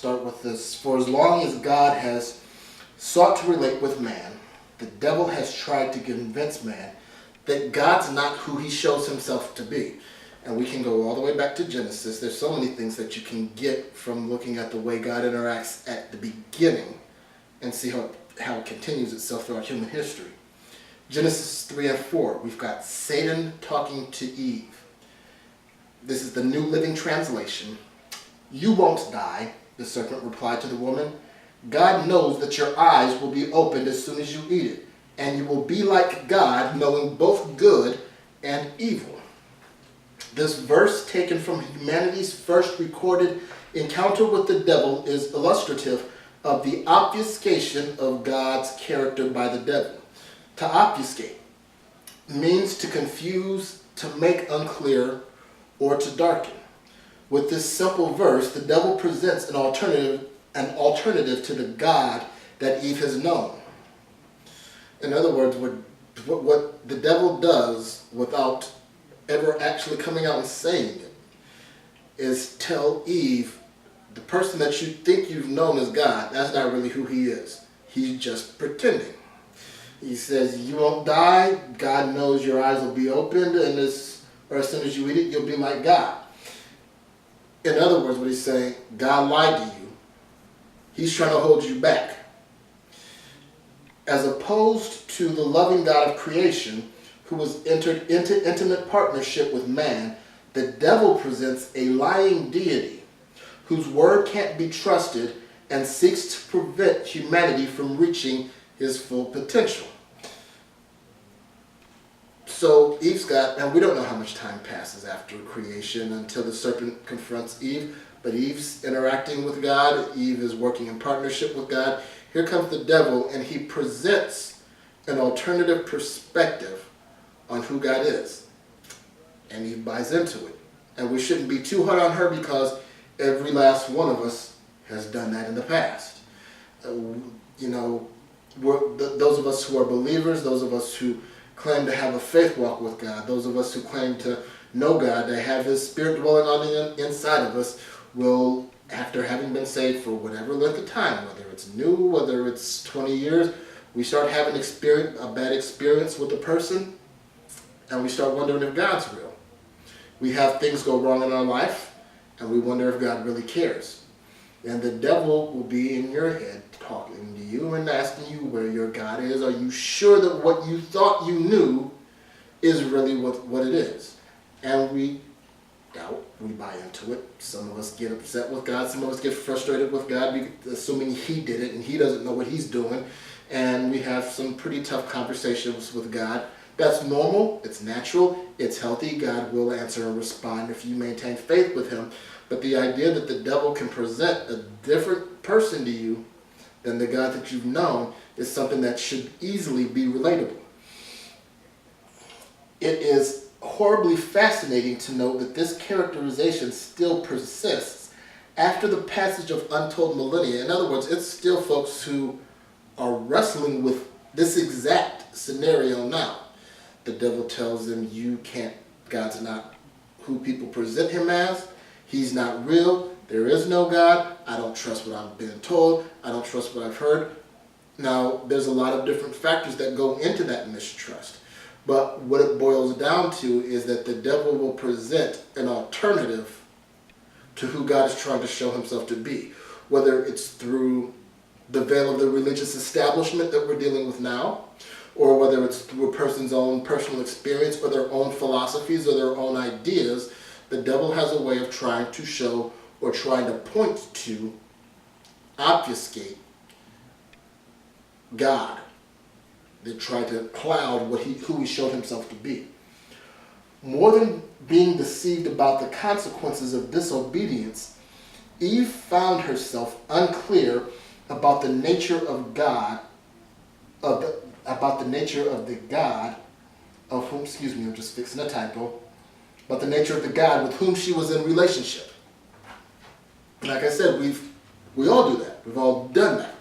start with this. For as long as God has sought to relate with man, the devil has tried to convince man that God's not who he shows himself to be. And we can go all the way back to Genesis. There's so many things that you can get from looking at the way God interacts at the beginning and see how it continues itself throughout human history. Genesis 3 and 4, we've got Satan talking to Eve. This is the New Living Translation. "You won't die," the serpent replied to the woman. "God knows that your eyes will be opened as soon as you eat it, and you will be like God, knowing both good and evil." This verse, taken from humanity's first recorded encounter with the devil, is illustrative of the obfuscation of God's character by the devil. To obfuscate means to confuse, to make unclear, or to darken. With this simple verse, the devil presents an alternative to the God that Eve has known. In other words, what the devil does without ever actually coming out and saying it is tell Eve, the person that you think you've known as God, that's not really who he is. He's just pretending. He says, "You won't die. God knows your eyes will be opened, and as soon as you eat it, you'll be like God." In other words, what he's saying, God lied to you. He's trying to hold you back. As opposed to the loving God of creation, who was entered into intimate partnership with man, the devil presents a lying deity whose word can't be trusted and seeks to prevent humanity from reaching his full potential. So Eve's got, and we don't know how much time passes after creation until the serpent confronts Eve, but Eve's interacting with God. Eve is working in partnership with God. Here comes the devil, and he presents an alternative perspective on who God is. And Eve buys into it. And we shouldn't be too hard on her because every last one of us has done that in the past. Those of us who are believers, those of us who claim to have a faith walk with God, those of us who claim to know God, that have His Spirit dwelling on the inside of us, will, after having been saved for whatever length of time, whether it's new, whether it's 20 years, we start having a bad experience with a person, and we start wondering if God's real. We have things go wrong in our life, and we wonder if God really cares. And the devil will be in your head talking to you and asking you where your God is. Are you sure that what you thought you knew is really what it is? And we doubt, we buy into it. Some of us get upset with God. Some of us get frustrated with God, assuming He did it and He doesn't know what He's doing. And we have some pretty tough conversations with God. That's normal. It's natural. It's healthy. God will answer and respond if you maintain faith with Him. But the idea that the devil can present a different person to you than the God that you've known is something that should easily be relatable. It is horribly fascinating to note that this characterization still persists after the passage of untold millennia. In other words, it's still folks who are wrestling with this exact scenario now. The devil tells them, God's not who people present Him as. He's not real. There is no God. I don't trust what I've been told. I don't trust what I've heard. Now, there's a lot of different factors that go into that mistrust. But what it boils down to is that the devil will present an alternative to who God is trying to show Himself to be. Whether it's through the veil of the religious establishment that we're dealing with now, or whether it's through a person's own personal experience or their own philosophies or their own ideas, the devil has a way of trying to show or trying to point to, obfuscate God. They try to cloud who He showed Himself to be. More than being deceived about the consequences of disobedience, Eve found herself unclear about the nature of God, about the nature of the God of whom, I'm just fixing a typo, but the nature of the God with whom she was in relationship. Like I said, we all do that. We've all done that.